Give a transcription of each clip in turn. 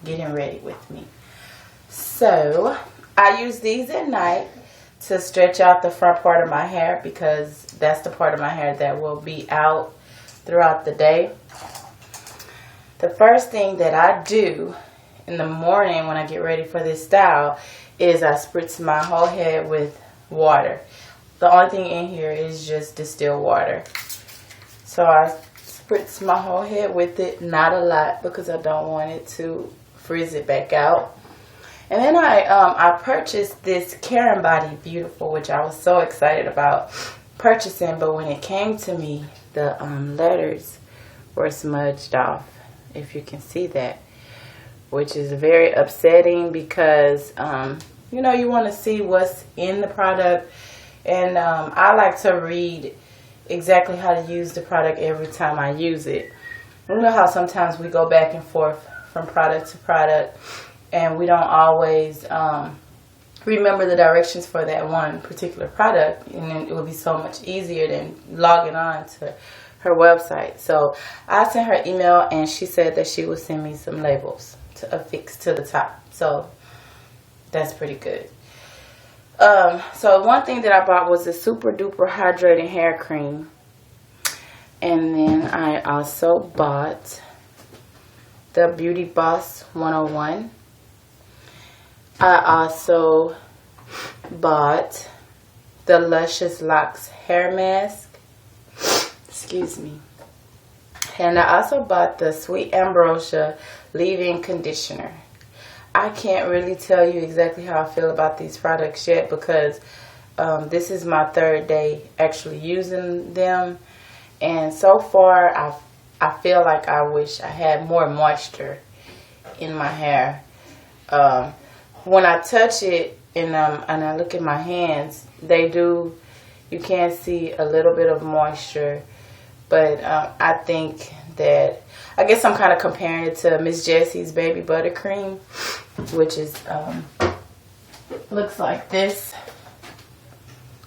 getting ready with me. So I use these at night to stretch out the front part of my hair because that's the part of my hair that will be out throughout the day. The first thing that I do in the morning when I get ready for this style is I spritz my whole head with water. The only thing in here is just distilled water. So I spritz my whole head with it, not a lot because I don't want it to frizz it back out. And then I purchased this Karen Body Beautiful, which I was so excited about purchasing, but when it came to me, the letters were smudged off, if you can see that, which is very upsetting because you know, you want to see what's in the product, and I like to read exactly how to use the product every time I use it. You know how sometimes we go back and forth from product to product and we don't always remember the directions for that one particular product, and then it would be so much easier than logging on to her website. So I sent her email and she said that she would send me some labels to affix to the top. So that's pretty good. So one thing that I bought was the Super Duper Hydrating Hair Cream. And then I also bought the Beauty Boss 101. I also bought the Luscious Locks Hair Mask. Excuse me. And I also bought the Sweet Ambrosia Leave-In Conditioner. I can't really tell you exactly how I feel about these products yet because this is my third day actually using them. And so far, I feel like I wish I had more moisture in my hair. When I touch it and I look at my hands, you can see a little bit of moisture. But I think that, I guess I'm kind of comparing it to Miss Jessie's Baby Buttercream, which is, looks like this.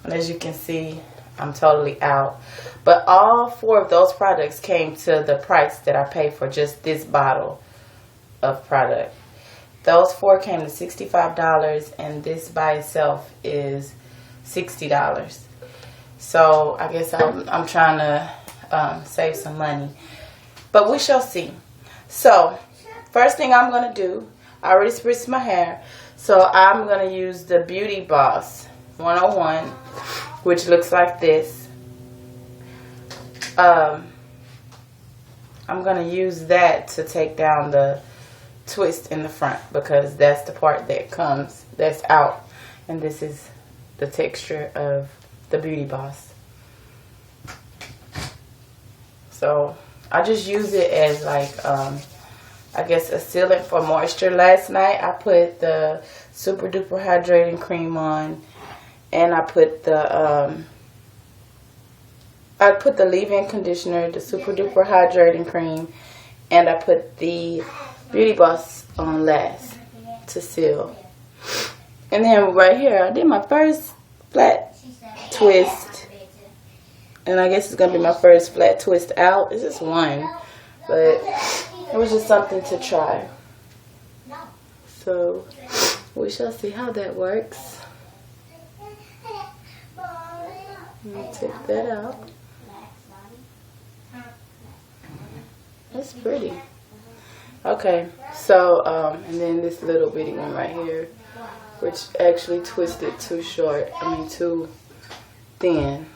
And as you can see, I'm totally out. But all four of those products came to the price that I paid for just this bottle of product. Those four came to $65, and this by itself is $60. So I guess I'm trying to save some money. But we shall see. So first thing I'm going to do, I already spritzed my hair. So I'm going to use the Beauty Boss 101, which looks like this. I'm going to use that to take down the twist in the front because that's the part that's out. And this is the texture of the Beauty Boss. So I just use it as like, I guess a sealant for moisture. Last night I put the Super Duper Hydrating Cream on, and I put the leave-in conditioner, the Super Duper Hydrating Cream, and I put the Beauty Boss on last to seal. And then right here, I did my first flat twist, and I guess it's gonna be my first flat twist out. It's just one, but it was just something to try. So we shall see how that works. Let me take that out. That's pretty. Okay, so and then this little bitty one right here, which actually twisted too thin.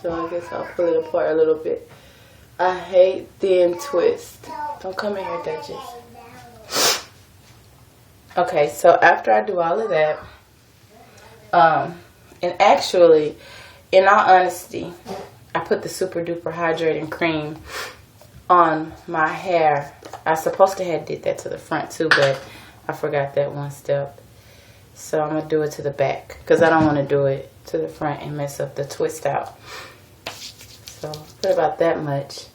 So I guess I'll pull it apart a little bit. I hate thin twist. Don't come in here, Duchess. Okay, so after I do all of that, and actually, in all honesty, I put the Super Duper Hydrating Cream on my hair. I was supposed to have did that to the front too, but I forgot that one step. So I'm going to do it to the back because I don't want to do it to the front and mess up the twist out. So put about that much.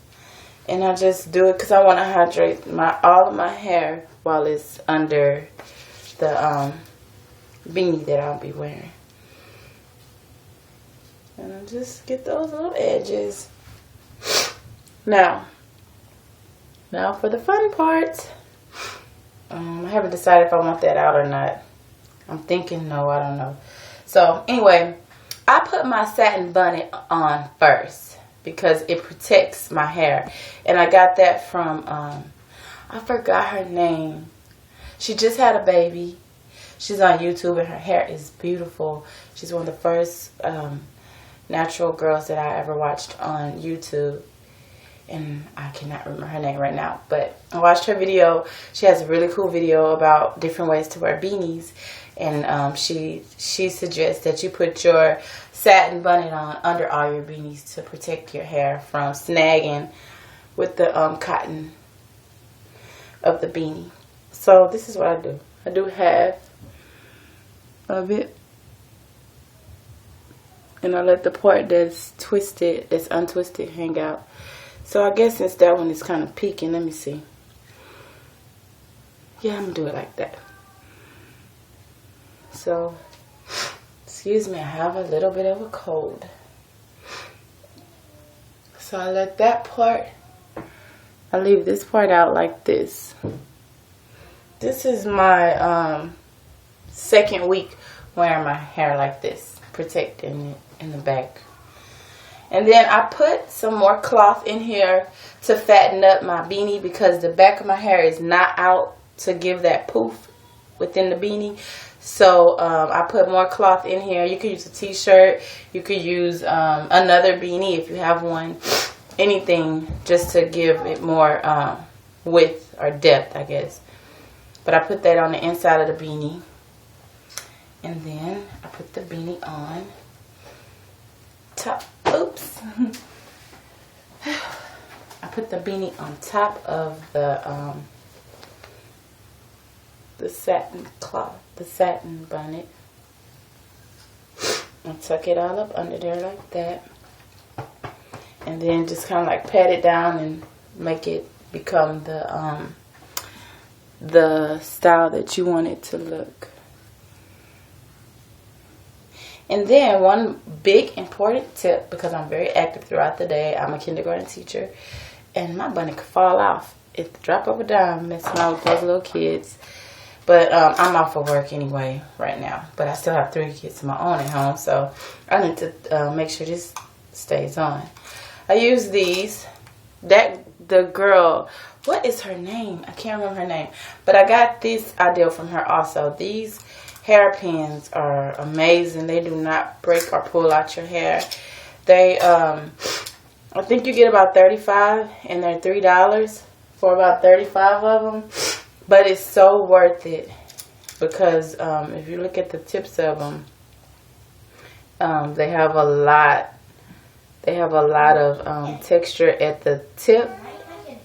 And I just do it because I want to hydrate all of my hair while it's under the beanie that I'll be wearing. And I just get those little edges. Now for the fun part. I haven't decided if I want that out or not. I'm thinking no, I don't know. So anyway, I put my satin bonnet on first because it protects my hair. And I got that from, I forgot her name. She just had a baby. She's on YouTube and her hair is beautiful. She's one of the first natural girls that I ever watched on YouTube. And I cannot remember her name right now. But I watched her video. She has a really cool video about different ways to wear beanies. And she suggests that you put your satin bonnet on under all your beanies to protect your hair from snagging with the cotton of the beanie. So this is what I do. I do half of it. And I let the part that's twisted, that's untwisted, hang out. So I guess since that one is kind of peeking, let me see. Yeah, I'm going to do it like that. So, excuse me, I have a little bit of a cold. So I let that part, I leave this part out like this. This is my second week wearing my hair like this, protecting it in the back. And then I put some more cloth in here to fatten up my beanie because the back of my hair is not out to give that poof within the beanie. So I put more cloth in here. You could use a t-shirt. You could use another beanie if you have one. Anything just to give it more width or depth, I guess. But I put that on the inside of the beanie. And then I put the beanie on top. Oops. I put the beanie on top of the satin cloth, the satin bonnet. And tuck it all up under there like that. And then just kind of like pat it down and make it become the style that you want it to look. And then one big important tip, because I'm very active throughout the day, I'm a kindergarten teacher, and my bonnet could fall off at the drop of a dime, messing around with those little kids. But I'm off of work anyway right now. But I still have 3 kids of my own at home, so I need to make sure this stays on. I use these. The girl, what is her name? I can't remember her name. But I got this idea from her also. These hairpins are amazing. They do not break or pull out your hair. They, I think you get about 35, and they're $3 for about 35 of them. But it's so worth it because if you look at the tips of them, they have a lot. They have a lot of texture at the tip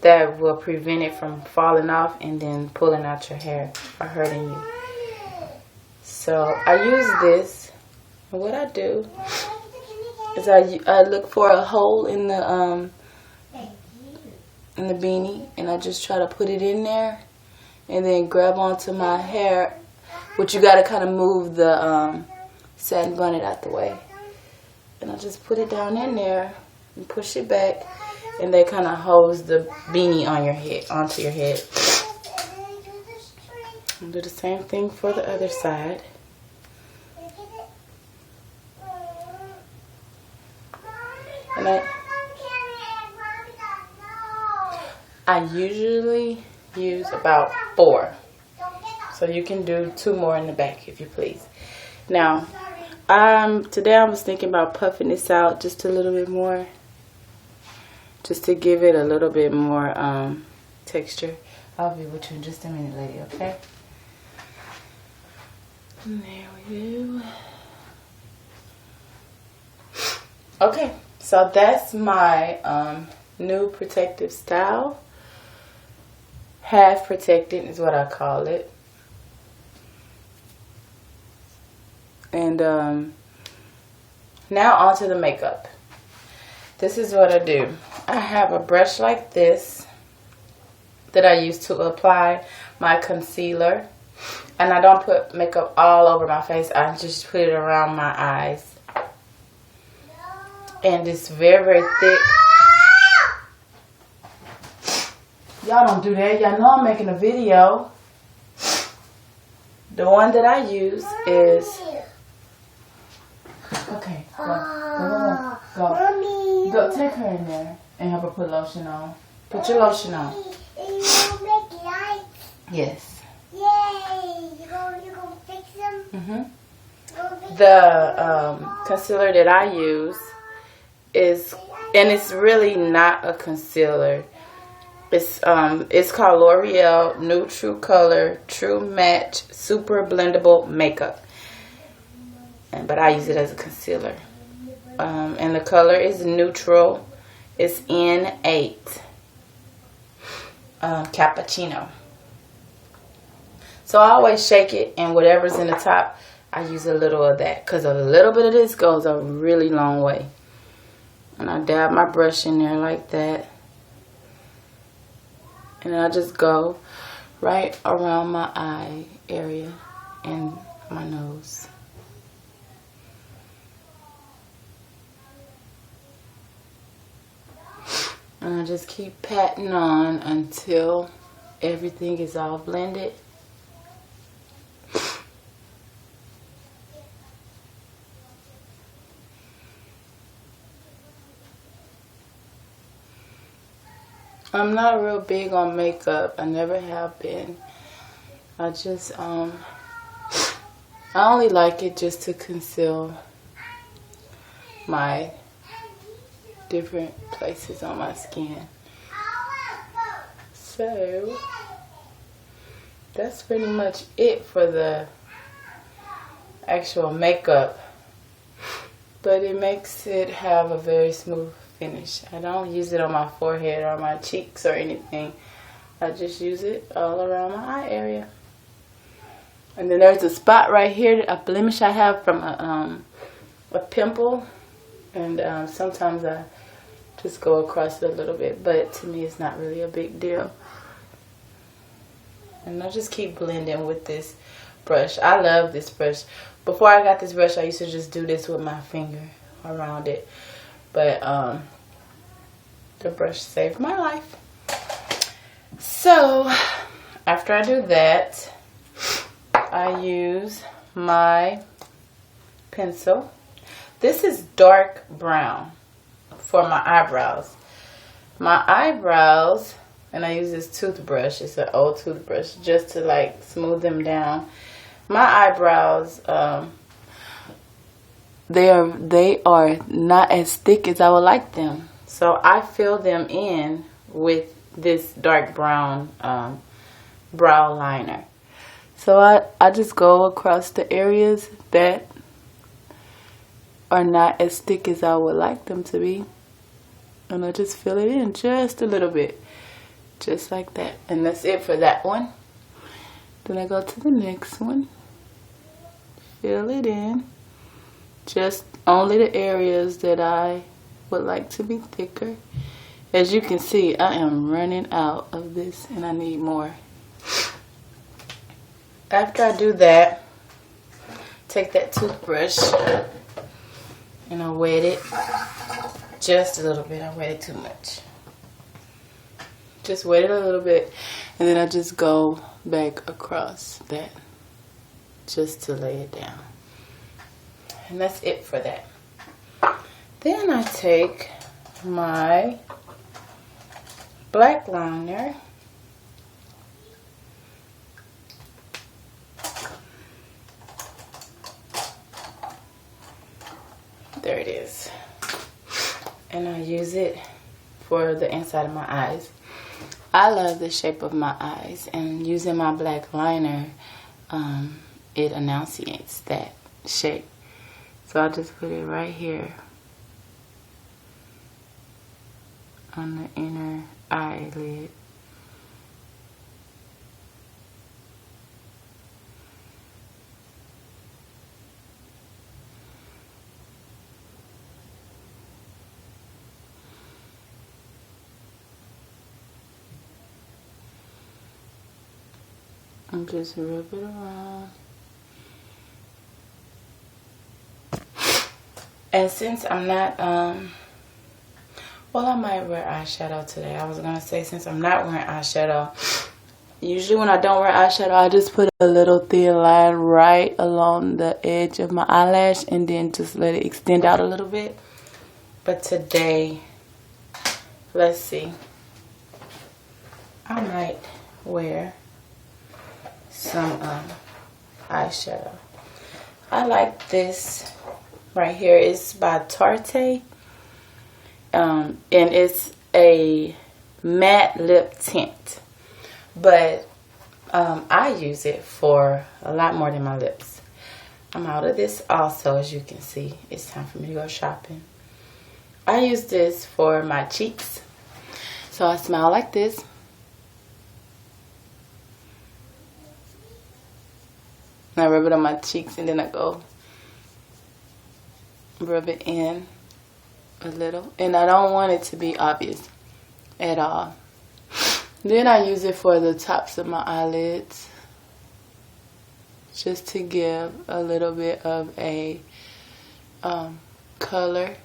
that will prevent it from falling off and then pulling out your hair or hurting you. So I use this. And what I do is I look for a hole in the beanie, and I just try to put it in there. And then grab onto my hair, which you gotta kind of move the satin bonnet out the way. And I just put it down in there and push it back, and that kind of holds the beanie on your head, onto your head. And do the same thing for the other side. And I usually use about 4, so you can do 2 more in the back if you please. Now today I was thinking about puffing this out just a little bit more, just to give it a little bit more texture. I'll be with you in just a minute, lady, okay? And there we go. Okay, so that's my new protective style. Half protected is what I call it. And now onto the makeup. This is what I do. I have a brush like this that I use to apply my concealer. And I don't put makeup all over my face. I just put it around my eyes. And it's very, very thick. Y'all don't do that. Y'all know I'm making a video. The one that I use is... Okay, go. Mommy. Go, take her in there and have her put lotion on. Put your lotion on. You make lights. Yes. Yay! You gonna fix them? Mm-hmm. The concealer that I use is, and it's really not a concealer. It's called L'Oreal New True Color True Match Super Blendable Makeup. But I use it as a concealer. And the color is neutral. It's N8 Cappuccino. So I always shake it, and whatever's in the top, I use a little of that, because a little bit of this goes a really long way. And I dab my brush in there like that. And I just go right around my eye area and my nose. And I just keep patting on until everything is all blended. I'm not real big on makeup. I never have been. I just, I only like it just to conceal my different places on my skin. So, that's pretty much it for the actual makeup. But it makes it have a very smooth finish. I don't use it on my forehead or my cheeks or anything. I just use it all around my eye area. And then there's a spot right here, a blemish I have from a pimple. And sometimes I just go across it a little bit. But to me, it's not really a big deal. And I just keep blending with this brush. I love this brush. Before I got this brush, I used to just do this with my finger around it. But the brush saved my life. So, after I do that, I use my pencil. This is dark brown for my eyebrows. My eyebrows, and I use this toothbrush. It's an old toothbrush just to like smooth them down. My eyebrows, they are not as thick as I would like them. So I fill them in with this dark brown brow liner. So I just go across the areas that are not as thick as I would like them to be. And I just fill it in just a little bit. Just like that. And that's it for that one. Then I go to the next one. Fill it in. Just only the areas that I would like to be thicker. As you can see, I am running out of this and I need more. After I do that, take that toothbrush and I wet it just a little bit. I wet it too much. Just wet it a little bit, and then I just go back across that just to lay it down. And that's it for that. Then I take my black liner there it is, and I use it for the inside of my eyes. I love the shape of my eyes, and using my black liner, it enunciates that shape. So I'll just put it right here on the inner eyelid. And just rub it around. And since I'm not, well, I might wear eyeshadow today. I was going to say, since I'm not wearing eyeshadow, Usually when I don't wear eyeshadow, I just put a little thin line right along the edge of my eyelash and then just let it extend out a little bit. But today, let's see, I might wear some eyeshadow. I like this right here. It's by Tarte, and it's a matte lip tint, but I use it for a lot more than my lips. I'm out of this also, as you can see. It's time for me to go shopping. I use this for my cheeks, so I smile like this. I rub it on my cheeks and then I go rub it in a little. And I don't want it to be obvious at all. Then I use it for the tops of my eyelids, just to give a little bit of a color.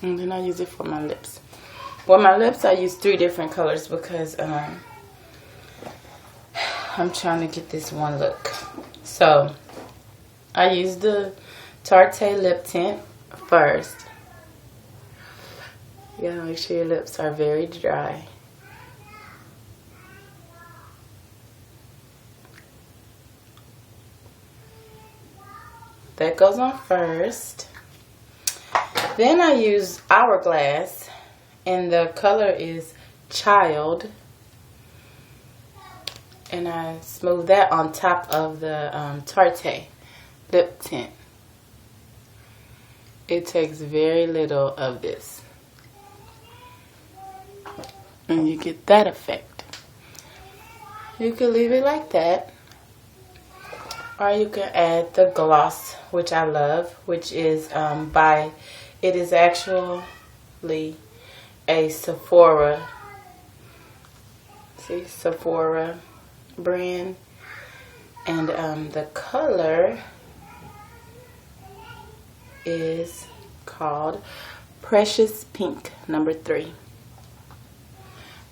And then I use it for my lips. For my lips, I use 3 different colors because I'm trying to get this one look. So, I use the Tarte lip tint first. You gotta make sure your lips are very dry. That goes on first. Then I use Hourglass, and the color is Child. And I smooth that on top of the Tarte lip tint. It takes very little of this, and you get that effect. You can leave it like that, or you can add the gloss, which I love, which is it is actually a Sephora brand, and the color is called Precious Pink number 3.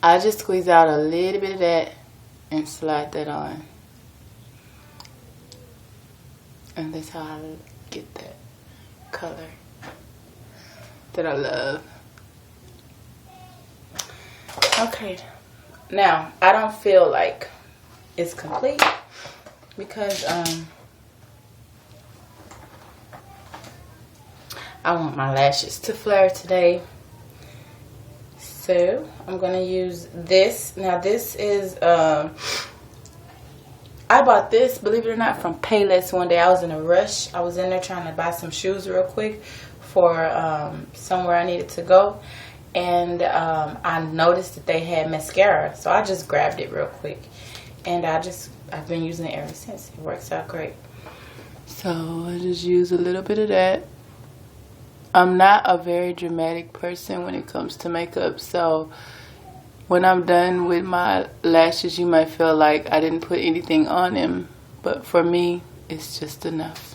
I just squeeze out a little bit of that and slide that on, and that's how I get that color that I love. Okay, now I don't feel like it's complete because I want my lashes to flare today. So I'm gonna use this. Now this is I bought this, believe it or not, from Payless one day. I was in a rush. I was in there trying to buy some shoes real quick for somewhere I needed to go, and I noticed that they had mascara, so I just grabbed it real quick, and I've been using it ever since. It works out great. So I just use a little bit of that. I'm not a very dramatic person when it comes to makeup, so when I'm done with my lashes, you might feel like I didn't put anything on them, but for me, it's just enough.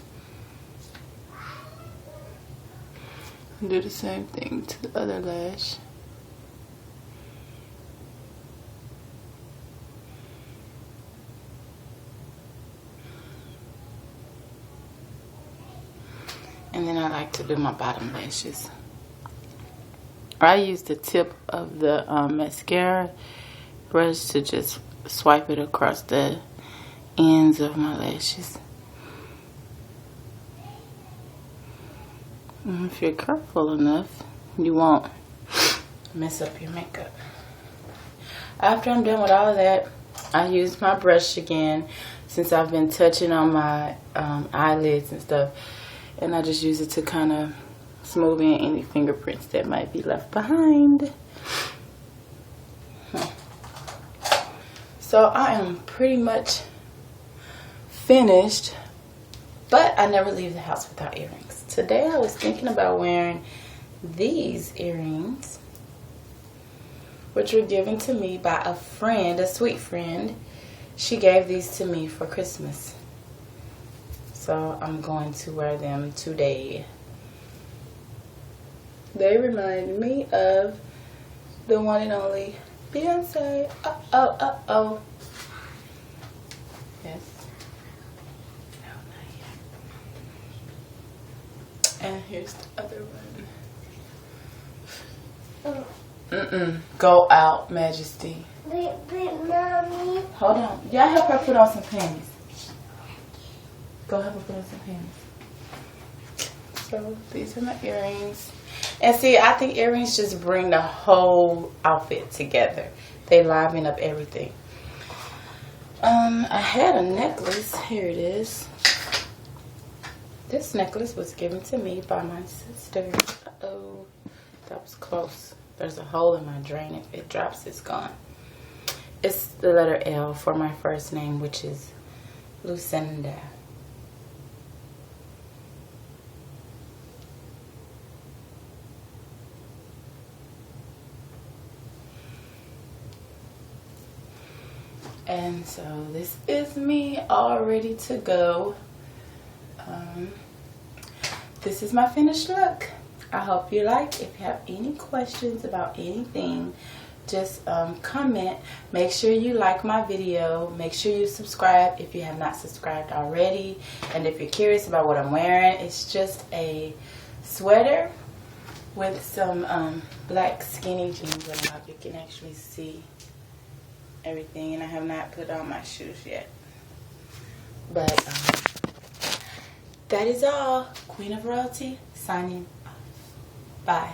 Do the same thing to the other lash. And then I like to do my bottom lashes. I use the tip of the mascara brush to just swipe it across the ends of my lashes. And if you're careful enough, you won't mess up your makeup. After I'm done with all of that, I use my brush again, since I've been touching on my eyelids and stuff, and I just use it to kind of smooth in any fingerprints that might be left behind. So I am pretty much finished, but I never leave the house without earrings. Today I was thinking about wearing these earrings which were given to me by a friend, a sweet friend. She gave these to me for Christmas. So I'm going to wear them today. They remind me of the one and only Beyonce. Uh-oh. Yes. No, not yet. And here's the other one. Go out, Majesty. But mommy. Hold on. Y'all help her put on some panties. Go help her put on some panties. So these are my earrings. And see, I think earrings just bring the whole outfit together. They liven up everything. I had a necklace. Here it is. This necklace was given to me by my sister. Uh-oh. That was close. There's a hole in my drain. If it drops, it's gone. It's the letter L for my first name, which is Lucinda. And so this is me all ready to go. This is my finished look. I hope you like. If you have any questions about anything, just comment. Make sure you like my video. Make sure you subscribe if you have not subscribed already. And if you're curious about what I'm wearing, it's just a sweater with some black skinny jeans. I don't know if you can actually see everything, and I have not put on my shoes yet. But that is all. Queen of Royalty signing off. Bye.